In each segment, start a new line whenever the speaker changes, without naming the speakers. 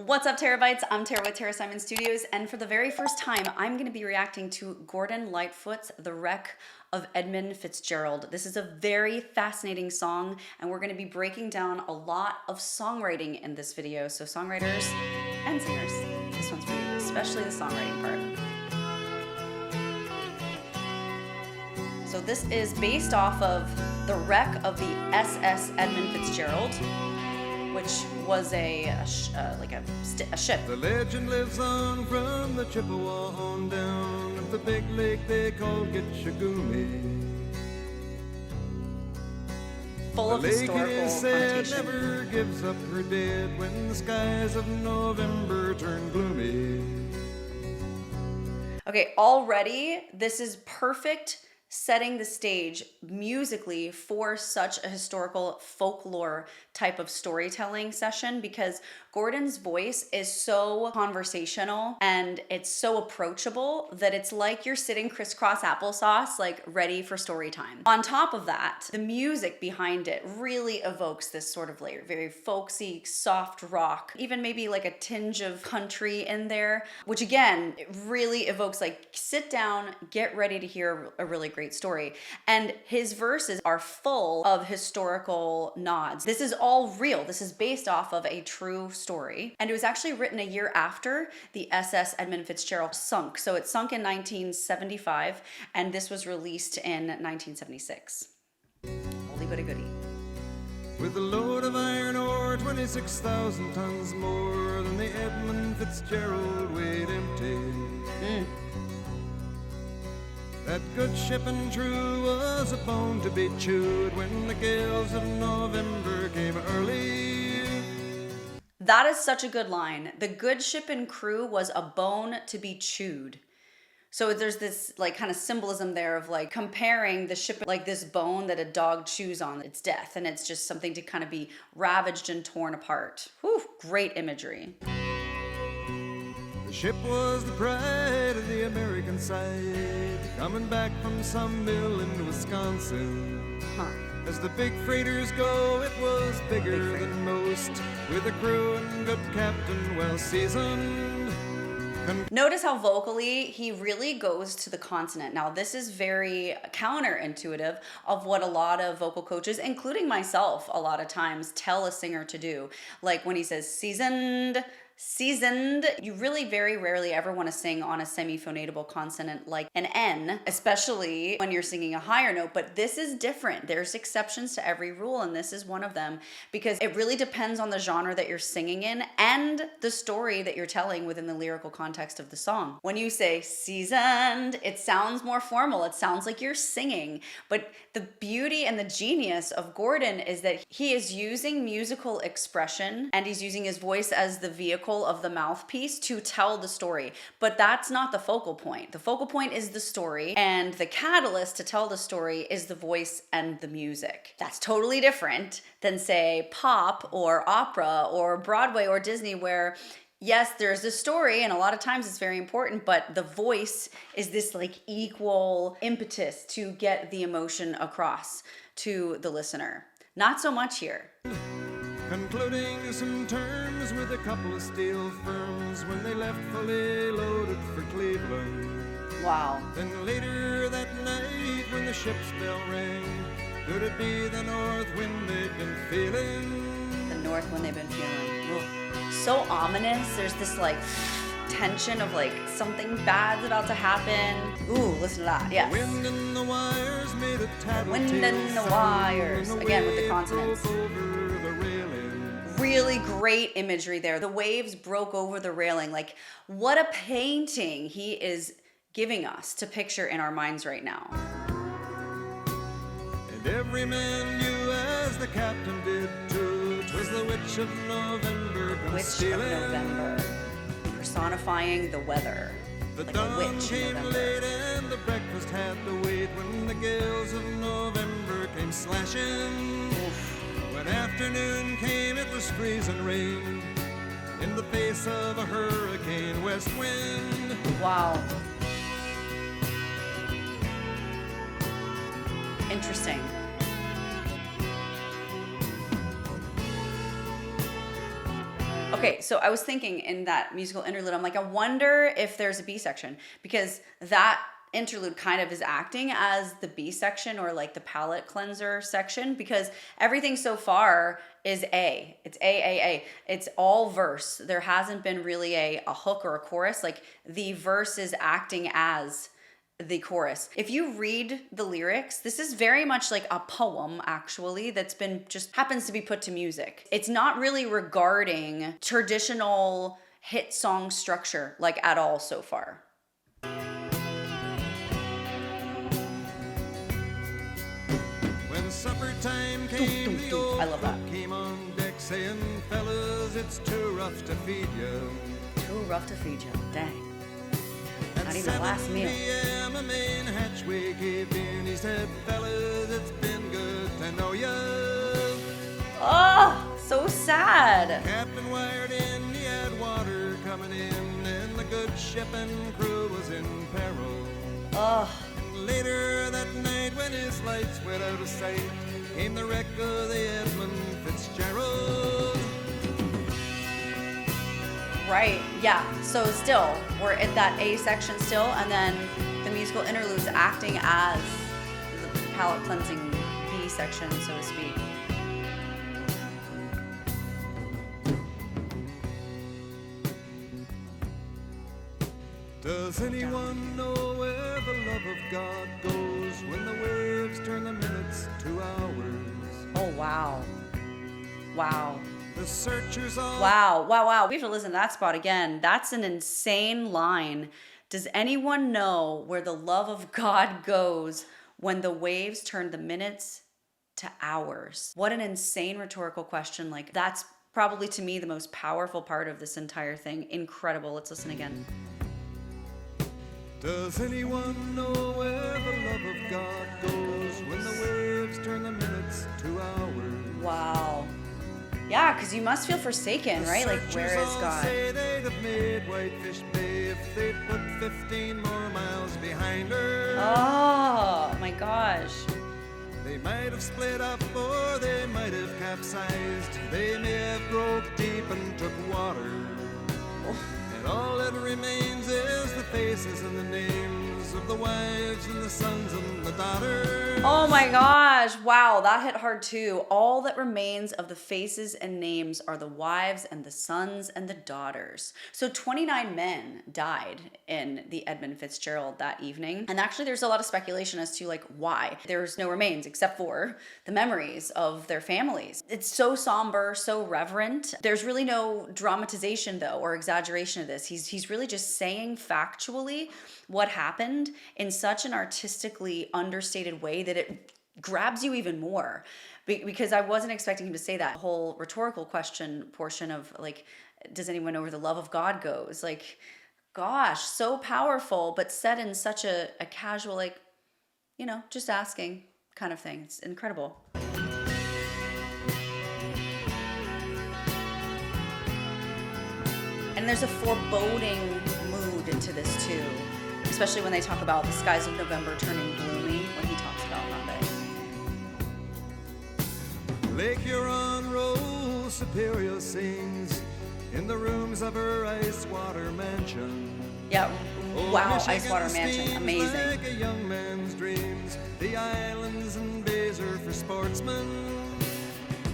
What's up, Terabytes? I'm Tara with Tara Simon Studios, and for the very first time, I'm going to be reacting to Gordon Lightfoot's The Wreck of Edmund Fitzgerald. This is a very fascinating song, and we're going to be breaking down a lot of songwriting in this video. So songwriters and singers, this one's for you, especially the songwriting part. So this is based off of the wreck of the SS Edmund Fitzgerald, which was a ship.
The legend lives on from the Chippewa on down of the big lake they call Gitchagumi.
Full of historical connotation.
Never gives up her dead when the skies of November turn gloomy.
Okay, already this is perfect, setting the stage musically for such a historical folklore type of storytelling session, because Gordon's voice is so conversational and it's so approachable that it's like you're sitting crisscross applesauce, like ready for story time. On top of that, the music behind it really evokes this sort of layer, very folksy, soft rock, even maybe like a tinge of country in there, which again, it really evokes like sit down, get ready to hear a really great story. And his verses are full of historical nods. This is all real. This is based off of a true story. And it was actually written a year after the SS Edmund Fitzgerald sunk. So it sunk in 1975, and this was released in 1976. Oldie but a goodie.
With a load of iron ore, 26,000 tons more than the Edmund Fitzgerald weighed empty. That good ship and true was a bone to be chewed when the gales of November came early.
That is such a good line. The good ship and crew was a bone to be chewed. So there's this like kind of symbolism there of like comparing the ship like this bone that a dog chews on, its death, and it's just something to kind of be ravaged and torn apart. Whew, great imagery.
The ship was the pride of the American side, coming back from some mill in Wisconsin. As the big freighters go, it was bigger than most, with a crew and good captain well seasoned.
Notice how vocally he really goes to the consonant. Now, this is very counterintuitive of what a lot of vocal coaches, including myself, a lot of times tell a singer to do. Like when he says seasoned, you really very rarely ever want to sing on a semi-phonatable consonant like an N, especially when you're singing a higher note, but this is different. There's exceptions to every rule, and this is one of them, because it really depends on the genre that you're singing in and the story that you're telling within the lyrical context of the song. When you say seasoned, it sounds more formal. It sounds like you're singing, but the beauty and the genius of Gordon is that he is using musical expression and he's using his voice as the vehicle of the mouthpiece to tell the story. But that's not the focal point. The focal point is the story, and the catalyst to tell the story is the voice and the music. That's totally different than, say, pop or opera or Broadway or Disney, where yes, there's a story, and a lot of times it's very important, but the voice is this like equal impetus to get the emotion across to the listener. Not so much here.
Concluding some terms with a couple of steel firms when they left fully loaded for Cleveland.
Wow.
Then later that night when the ship's bell rang, could it be the north wind they'd been feeling?
The north wind they've been feeling. Ugh. So ominous. There's this like tension of like something bad's about to happen. Ooh, listen to that. Yes.
Wind in the wires made a tattletale.
Wind in the wires. Again with the consonants. Really great imagery there. The waves broke over the railing. Like, what a painting he is giving us to picture in our minds right now.
And every man knew as the captain did too, 'twas the witch of November come stealing.
Witch of November, personifying the weather.
The
like
dawn
a witch
came
in
late and the breakfast had to wait when the gales of November came slashing.
Oof.
When afternoon came, it was freezing rain in the face of a hurricane west wind.
Wow. Interesting. Okay, so I was thinking in that musical interlude, I'm like, I wonder if there's a B section, because that interlude kind of is acting as the B section, or like the palate cleanser section, because everything so far is A. It's A. It's all verse. There hasn't been really a hook or a chorus. Like, the verse is acting as the chorus. If you read the lyrics, this is very much like a poem, actually, that's been just happens to be put to music. It's not really regarding traditional hit song structure, like, at all so far.
When supper time came, the old
I love that.
cook came on deck saying, fellas, it's too rough to feed you.
Too rough to feed you. Dang. Not even the last meal.
7 p.m. a main hatchway caved in. He said, fellas, it's been good to know ya.
Oh, so sad.
Captain wired in, he had water coming in, and the good ship and crew was in peril.
Oh.
And later that night, when his lights went out of sight, came the wreck of the Edmund Fitzgerald.
Right, yeah. So still, we're at that A section still, and then the musical interlude's acting as the palate cleansing B section, so to speak.
Does anyone know where the love of God goes when the waves turn the minutes to hours?
Oh, wow. Wow.
The searchers all
Wow. We have to listen to that spot again. That's an insane line. Does anyone know where the love of God goes when the waves turn the minutes to hours? What an insane rhetorical question. Like, that's probably, to me, the most powerful part of this entire thing. Incredible. Let's listen again.
Does anyone know where the love of God goes when the waves turn the minutes to hours?
Wow. Yeah, because you must feel forsaken, right? Like, where is God?
Say they'd have made Whitefish Bay if they'd put 15 more miles behind her.
Oh, my gosh.
They might have split up or they might have capsized. They may have broke deep and took water. And all that remains is the faces and the names of the wives and the sons and the daughters.
Oh my gosh. Wow, that hit hard too. All that remains of the faces and names are the wives and the sons and the daughters. So 29 men died in the Edmund Fitzgerald that evening. And actually there's a lot of speculation as to like why. There's no remains except for the memories of their families. It's so somber, so reverent. There's really no dramatization though, or exaggeration of this. He's really just saying factually what happened in such an artistically understated way that it grabs you even more. Because I wasn't expecting him to say that whole rhetorical question portion of like, does anyone know where the love of God goes? Like, gosh, so powerful, but said in such a casual, like, you know, just asking kind of thing. It's incredible. And there's a foreboding mood to this too, especially when they talk about the skies of November turning gloomy, when he talks about that.
Lake Huron rolls, Superior sings in the rooms of her ice water mansion.
Yeah, wow,
Michigan
ice water mansion,
steams
amazing.
like a young man's dreams. The islands and bays are for sportsmen.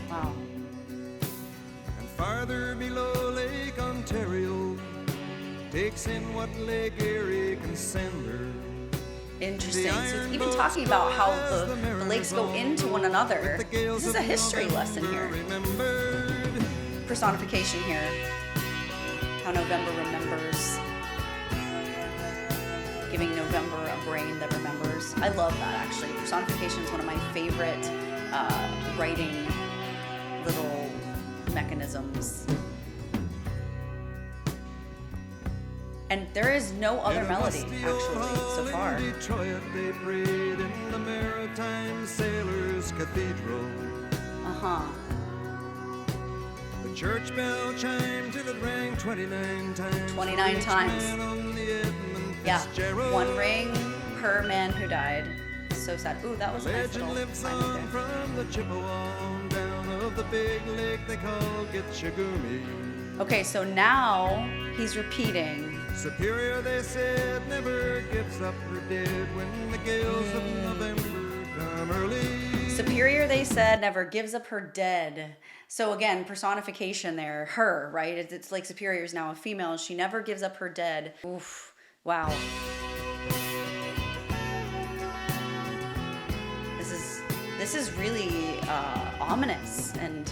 Wow.
And farther below, Lake Ontario takes in what Lake Erie can send her.
Interesting. So it's even talking about how the lakes go into one another. This is a history lesson here. Personification here. How November remembers. Giving November a brain that remembers. I love that, actually. Personification is one of my favorite writing little mechanisms. And there is no other melody, actually, so far.
In Detroit, they prayed in the Maritime Sailors Cathedral.
Uh-huh.
The church bell chimed till it rang 29 times.
29 times. Yeah,
Fitzgerald.
one ring per man who died. So sad. Ooh, that was a nice
Legend
little
lives
time
on
there.
from the Chippewa down of the big lake they call Gitchagumi.
Okay, so now he's repeating.
Superior, they said, never gives up her dead when the gales of November come early.
Superior, they said, never gives up her dead. So again, personification there, her, right? It's like Superior is now a female. She never gives up her dead. Oof, wow. This is really ominous and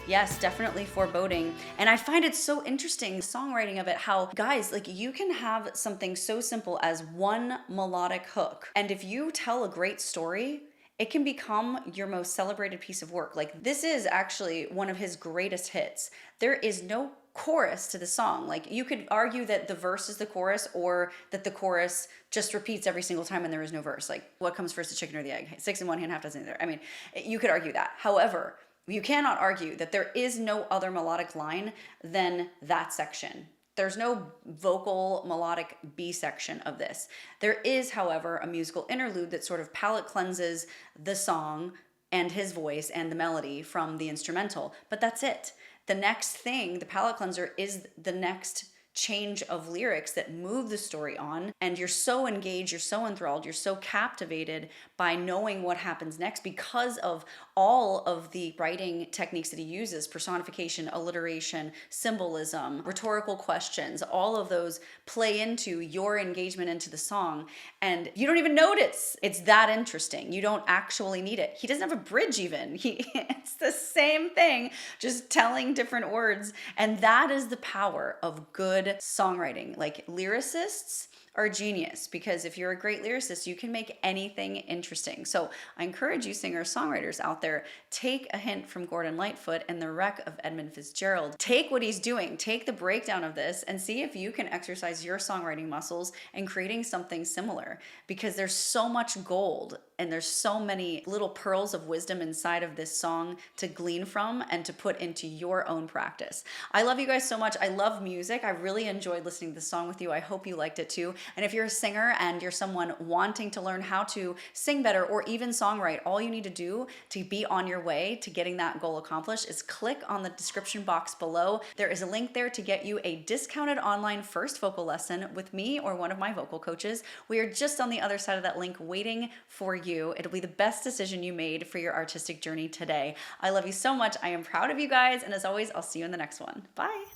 yes, definitely foreboding. And I find it so interesting, the songwriting of it, how guys, like you can have something so simple as one melodic hook. And if you tell a great story, it can become your most celebrated piece of work. Like this is actually one of his greatest hits. There is no chorus to the song. Like you could argue that the verse is the chorus or that the chorus just repeats every single time and there is no verse. Like what comes first, the chicken or the egg? 6 in one hand, half dozen in the other. I mean, you could argue that. However, you cannot argue that there is no other melodic line than that section. There's no vocal melodic B section of this. There is, however, a musical interlude that sort of palate cleanses the song and his voice and the melody from the instrumental, but that's it. The next thing, the palate cleanser, is the next change of lyrics that move the story on, and you're so engaged, you're so enthralled, you're so captivated by knowing what happens next because of all of the writing techniques that he uses: personification, alliteration, symbolism, rhetorical questions. All of those play into your engagement into the song, and you don't even notice it's that interesting. You don't actually need it. He doesn't have a bridge even. It's the same thing, just telling different words, and that is the power of good songwriting. Like lyricists are genius, because if you're a great lyricist, you can make anything interesting. So I encourage you singer-songwriters out there, take a hint from Gordon Lightfoot and the wreck of Edmund Fitzgerald. Take what he's doing, take the breakdown of this, and see if you can exercise your songwriting muscles and creating something similar, because there's so much gold and there's so many little pearls of wisdom inside of this song to glean from and to put into your own practice. I love you guys so much. I love music. I really enjoyed listening to this song with you. I hope you liked it too. And if you're a singer and you're someone wanting to learn how to sing better or even songwrite, all you need to do to be on your way to getting that goal accomplished is click on the description box below. There is a link there to get you a discounted online first vocal lesson with me or one of my vocal coaches. We are just on the other side of that link waiting for you. It'll be the best decision you made for your artistic journey today. I love you so much. I am proud of you guys. And as always, I'll see you in the next one. Bye.